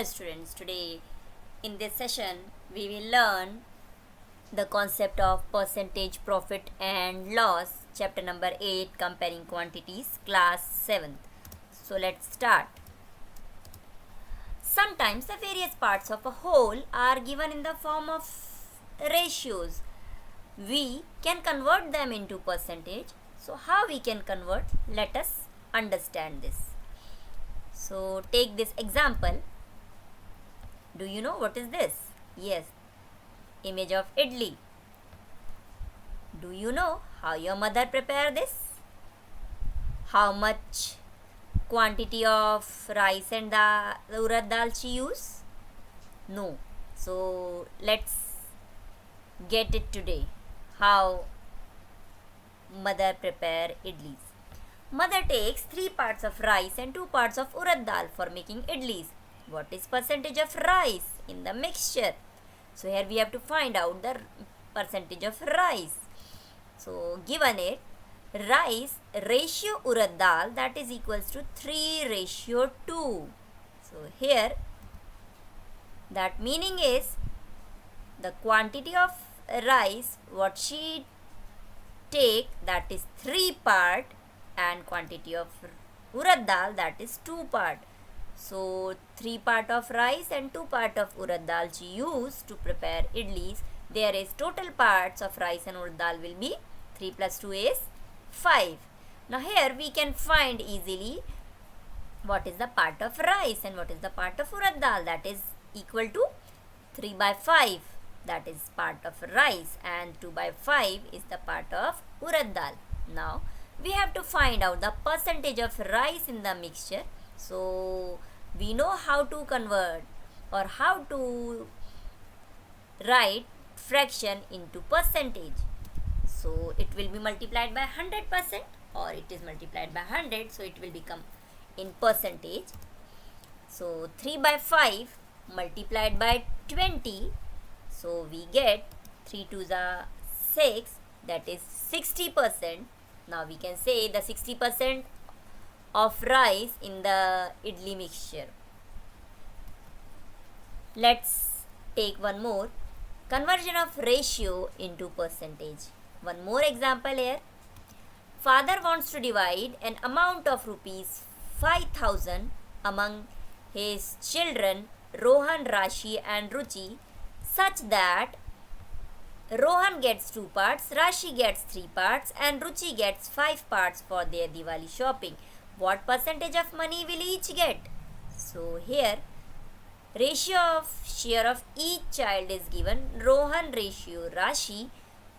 Hello students, today in this session we will learn the concept of percentage profit and loss, chapter number 8, comparing quantities, class 7th. So let's start. Sometimes the various parts of a whole are given in the form of ratios. We can convert them into percentage. So how we can convert? Let us understand this. So take this example. Do you know what is this? Yes, image of idli. Do you know how your mother prepare this? How much quantity of rice and urad dal she use? No. So let's get it today. How mother prepare idlis. Mother takes 3 parts of rice and 2 parts of urad dal for making idlis. What is percentage of rice in the mixture? So here we have to find out the percentage of rice. So given it, rice ratio urad dal, that is equals to 3:2. So here that meaning is the quantity of rice what she take, that is 3 part, and quantity of urad dal, that is 2 part. So 3 part of rice and 2 part of urad dal she used to prepare idlis. There is total parts of rice and urad dal will be 3 plus 2 is 5. Now here we can find easily what is the part of rice and what is the part of urad dal. That is equal to 3 by 5. That is part of rice, and 2 by 5 is the part of urad dal. Now we have to find out the percentage of rice in the mixture. So we know how to convert or how to write fraction into percentage. So it will be multiplied by 100% or it is multiplied by 100, so it will become in percentage. So 3 by 5 multiplied by 20, so we get 3 to the 6, that is 60%. Now we can say the 60% of rice in the idli mixture. Let's take one more. Conversion of ratio into percentage. One more example here. Father wants to divide an amount of rupees 5,000 among his children Rohan, Rashi and Ruchi such that Rohan gets 2 parts, Rashi gets 3 parts and Ruchi gets 5 parts for their Diwali shopping. What percentage of money will each get? So here ratio of share of each child is given. Rohan ratio Rashi,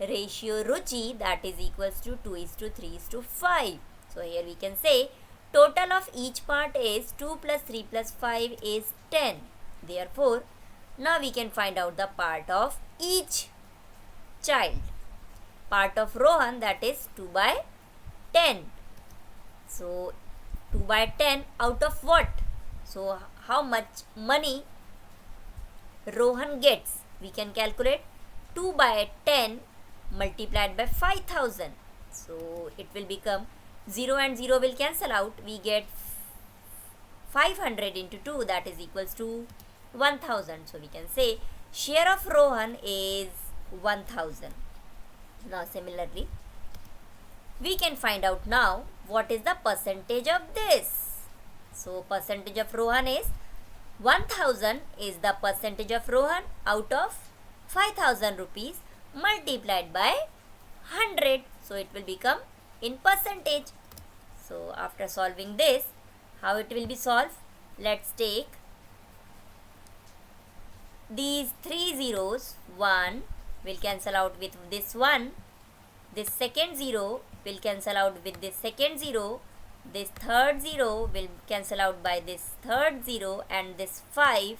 ratio Ruchi, that is equals to 2:3:5. So here we can say total of each part is 2 plus 3 plus 5 is 10. Therefore now we can find out the part of each child. Part of Rohan, that is 2 by 10. So 2 by 10 out of what? So how much money Rohan gets? We can calculate 2 by 10 multiplied by 5,000. So it will become 0 and 0 will cancel out. We get 500 into 2, that is equals to 1,000. So we can say share of Rohan is 1,000. Now similarly we can find out now what is the percentage of this. So percentage of Rohan is 1,000 is the percentage of Rohan out of 5,000 rupees multiplied by 100. So it will become in percentage. So after solving this, how it will be solved? Let's take these 3 zeros. 1 will cancel out with this 1. This second 0 will cancel out with this second 0. This third 0 will cancel out by this third 0, and this 5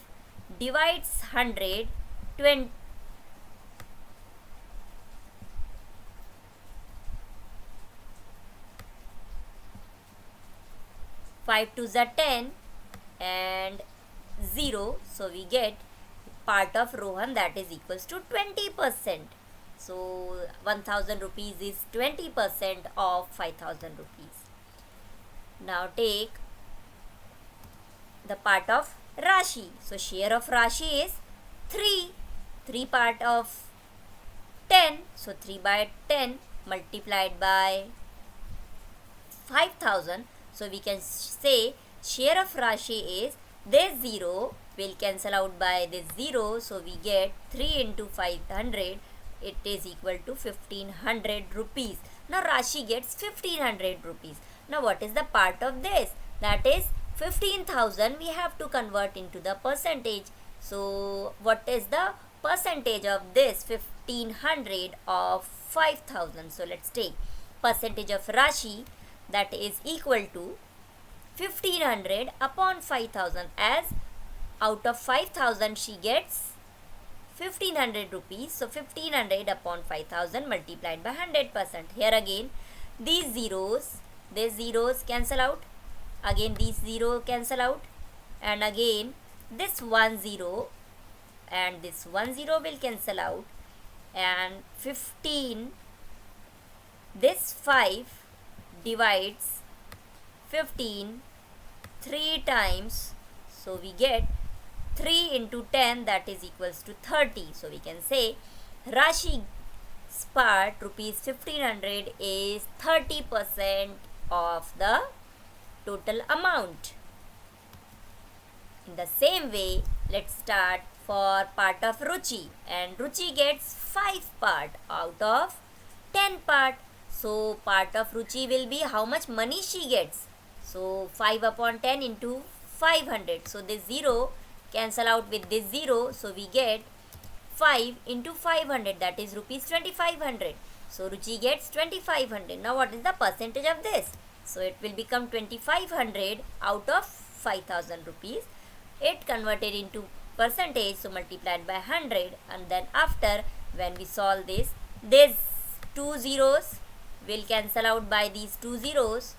divides 100. 5 to the 10 and 0. So we get part of Rohan, that is equals to 20%. So 1,000 rupees is 20% of 5,000 rupees. Now take the part of Rashi. So share of Rashi is 3. 3 part of 10. So 3 by 10 multiplied by 5000. So we can say share of Rashi is this 0 will cancel out by this 0. So we get 3 into 500. It is equal to 1500 rupees. Now Rashi gets 1500 rupees. Now what is the part of this? That is 15,000 we have to convert into the percentage. So what is the percentage of this 1500 of 5000? So let's take percentage of Rashi, that is equal to 1500 upon 5000, as out of 5000 she gets 1500 rupees. So 1500 upon 5000 multiplied by 100%. Here again these zeros cancel out, again these 0 cancel out, and again this 1 0 and this 1 0 will cancel out, and 15, this 5 divides 15 3 times. So we get 3 into 10, that is equals to 30. So we can say Rashi's part rupees 1500 is 30% of the total amount. In the same way, let's start for part of Ruchi, and Ruchi gets 5 part out of 10 part. So part of Ruchi will be how much money she gets. So 5 upon 10 into 500. So this 0 cancel out with this 0. So we get 5 into 500, that is rupees 2500. So Ruchi gets 2500. Now what is the percentage of this? So it will become 2500 out of 5000 rupees. It converted into percentage, so multiplied by 100, and then after when we solve this, these 2 zeros will cancel out by these 2 zeros,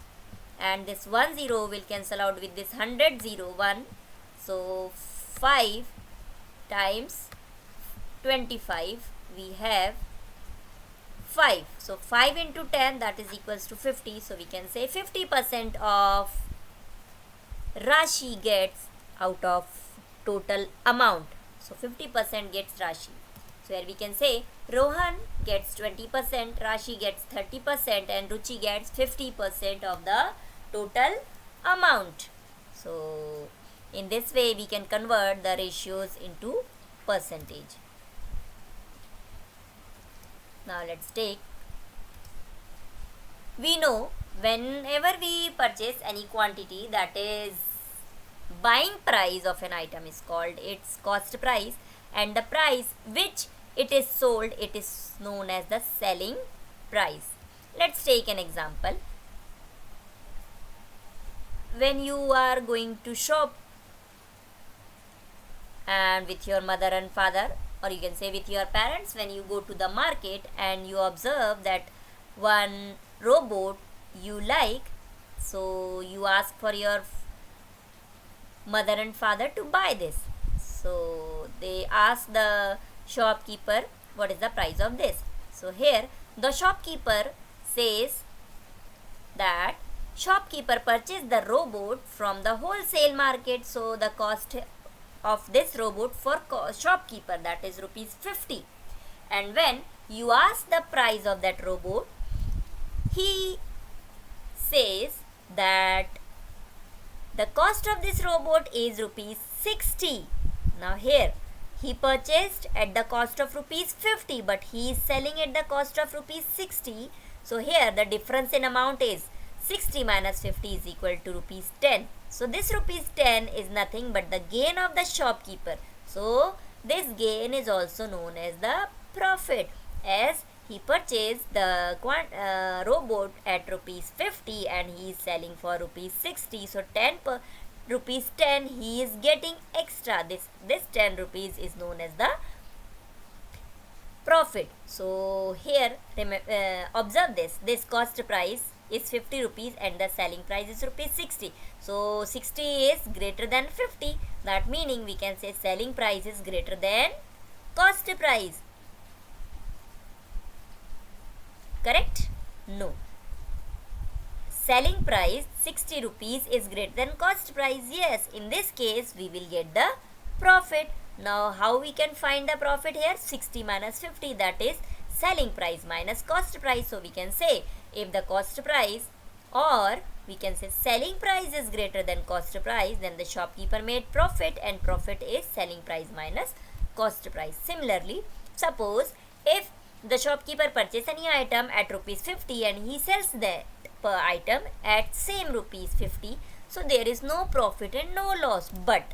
and this 1 0 will cancel out with this 100 1. So 5 times 25, we have 5. So 5 into 10, that is equals to 50. So we can say 50% of Rashi gets out of total amount. So 50% gets Rashi. So here we can say Rohan gets 20%, Rashi gets 30%, and Ruchi gets 50% of the total amount. So in this way we can convert the ratios into percentage. Now let's take, we know whenever we purchase any quantity, that is buying price of an item is called its cost price, and the price which it is sold, it is known as the selling price. Let's take an example. When you are going to shop and with your mother and father, or you can say with your parents, when you go to the market and you observe that one robot you like, so you ask for your mother and father to buy this. So they ask the shopkeeper what is the price of this. So here the shopkeeper says that shopkeeper purchased the robot from the wholesale market, so the cost of this robot for shopkeeper, that is rupees 50. And when you ask the price of that robot, he says that the cost of this robot is rupees 60. Now here he purchased at the cost of rupees 50, but he is selling at the cost of rupees 60. So here the difference in amount is 60 minus 50 is equal to rupees 10. So this rupees 10 is nothing but the gain of the shopkeeper. So this gain is also known as the profit, as he purchased the robot at rupees 50 and he is selling for rupees 60. So rupees 10 he is getting extra. This 10 rupees is known as the profit. So here observe this cost price is 50 rupees and the selling price is rupees 60. So 60 is greater than 50. That meaning we can say selling price is greater than cost price. Correct? No. selling price 60 rupees is greater than cost price. Yes, in this case we will get the profit. Now how we can find the profit here? 60 minus 50, that is selling price minus cost price. So we can say if the cost price, or we can say selling price is greater than cost price, then the shopkeeper made profit, and profit is selling price minus cost price. Similarly, suppose if the shopkeeper purchases any item at rupees 50 and he sells that per item at same rupees 50, so there is no profit and no loss. But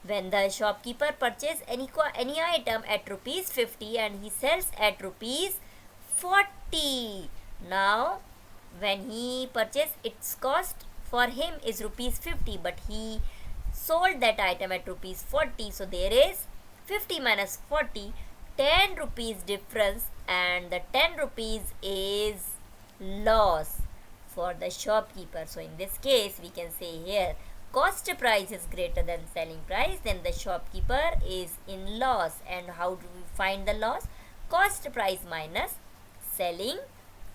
when the shopkeeper purchases any item at rupees 50 and he sells at rupees 40, now when he purchased, its cost for him is rupees 50, but he sold that item at rupees 40, so there is 50 minus 40, 10 rupees difference, and the 10 rupees is loss for the shopkeeper. So in this case we can say here cost price is greater than selling price, then the shopkeeper is in loss. And how do we find the loss? Cost price minus selling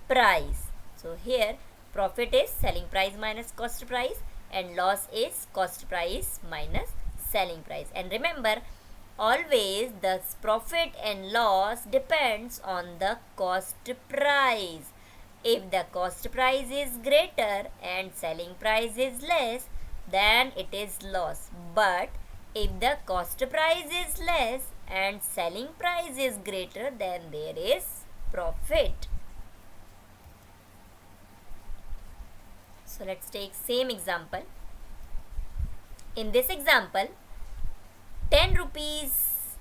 price. So here profit is selling price minus cost price, and loss is cost price minus selling price. And remember, always the profit and loss depends on the cost price. If the cost price is greater and selling price is less, then it is loss. But if the cost price is less and selling price is greater, then there is profit. So let's take same example. In this example, 10 rupees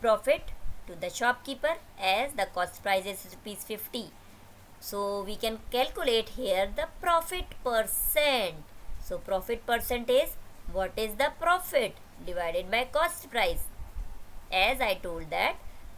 profit to the shopkeeper as the cost price is rupees 50. So we can calculate here the profit percent. So profit percent is, what is the profit divided by cost price. As I told that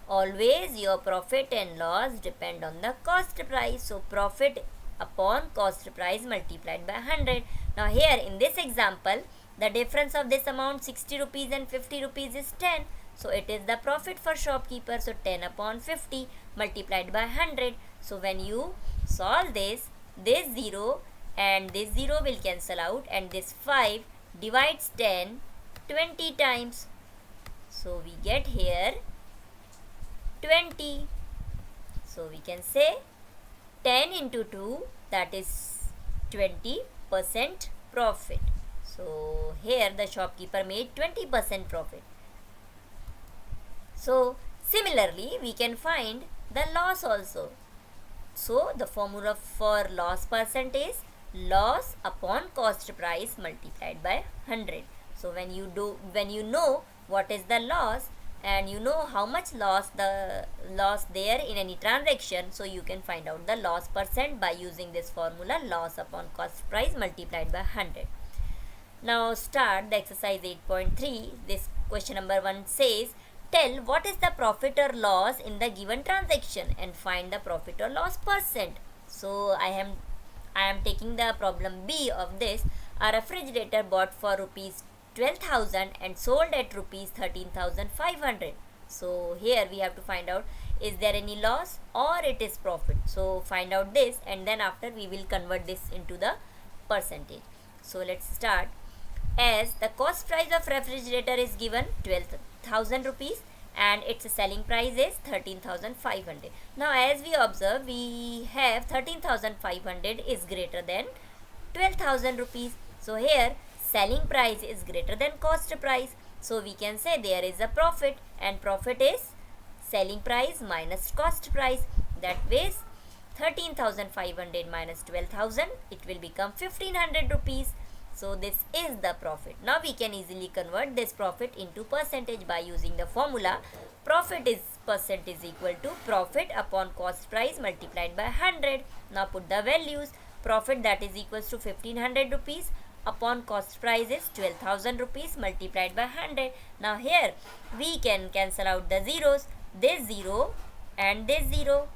always your profit and loss depend on the cost price. So profit upon cost price multiplied by 100. Now here in this example, the difference of this amount 60 rupees and 50 rupees is 10. So it is the profit for shopkeeper. So 10 upon 50 multiplied by 100. So when you solve this 0 and this 0 will cancel out, and this 5 divides 10 20 times. So we get here 20. So we can say 10 into 2, that is 20% profit. So here the shopkeeper made 20% profit. So similarly we can find the loss also. So the formula for loss percent is loss upon cost price multiplied by 100. So when you know what is the loss and you know how much loss there in any transaction, so you can find out the loss percent by using this formula, loss upon cost price multiplied by 100. Now start the exercise 8.3. This question number 1 says, tell what is the profit or loss in the given transaction and find the profit or loss percent. So I am taking the problem B of this. A refrigerator bought for rupees 12,000 and sold at rupees 13,500. So here we have to find out, is there any loss or it is profit. So find out this, and then after we will convert this into the percentage. So let's start. As the cost price of refrigerator is given 12,000 rupees and its selling price is 13,500. Now as we observe, we have 13,500 is greater than 12,000 rupees. So here selling price is greater than cost price. So we can say there is a profit, and profit is selling price minus cost price. That way 13,500 minus 12,000, it will become 1,500 rupees. So this is the profit. Now we can easily convert this profit into percentage by using the formula. Profit is percent is equal to profit upon cost price multiplied by 100. Now put the values. Profit, that is equals to 1,500 rupees, upon cost price is 12,000 rupees multiplied by 100. Now here we can cancel out the zeros. This 0 and this 0,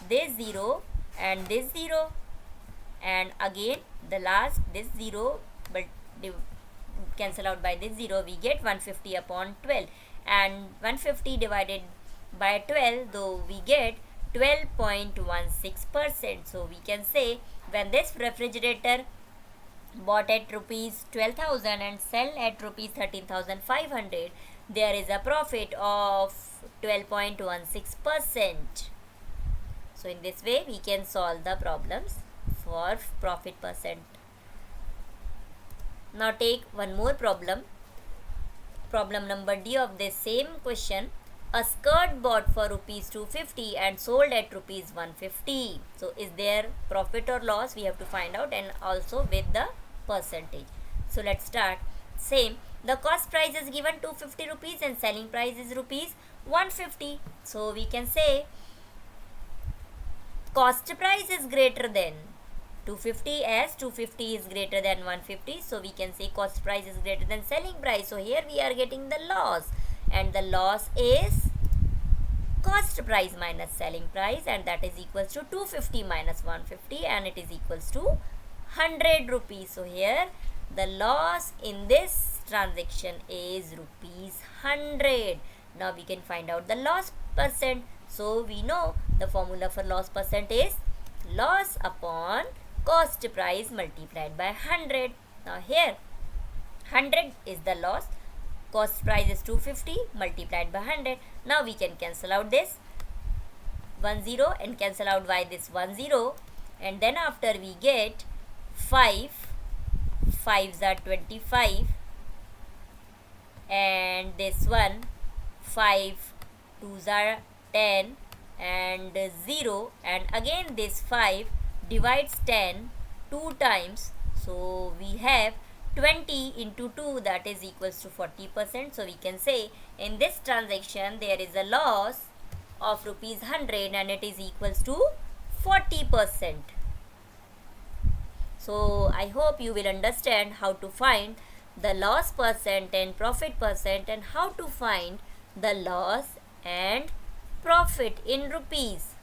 this 0 and this 0, and again the last this 0, but cancel out by this 0, we get 150 upon 12, and 150 divided by 12, though we get 12.16%. So we can say When this refrigerator bought at rupees 12,000 and sell at rupees 13,500, there is a profit of 12.16%. So in this way we can solve the problems for profit percent. Now take one more problem. Problem number D of this same question. A skirt bought for rupees 250 and sold at rupees 150. So is there profit or loss? We have to find out, and also with the percentage. So let's start. Same. The cost price is given 250 rupees and selling price is rupees 150. So we can say cost price is greater than 250, as 250 is greater than 150. So we can say cost price is greater than selling price. So here we are getting the loss, and the loss is cost price minus selling price, and that is equals to 250 minus 150, and it is equals to 100 rupees. So here the loss in this transaction is rupees 100. Now we can find out the loss percent. So we know the formula for loss percent is loss upon cost price multiplied by 100. Now here 100 is the loss, cost price is 250 multiplied by 100. Now we can cancel out this 10 and cancel out by this 10, and then after we get 5 5s are 25, and this one 5 2s are 10 and 0, and again this 5 divides 10 2 times. So we have 20 into 2, that is equals to 40%. So we can say in this transaction there is a loss of rupees 100 and it is equals to 40%. So I hope you will understand how to find the loss percent and profit percent, and how to find the loss and profit in rupees.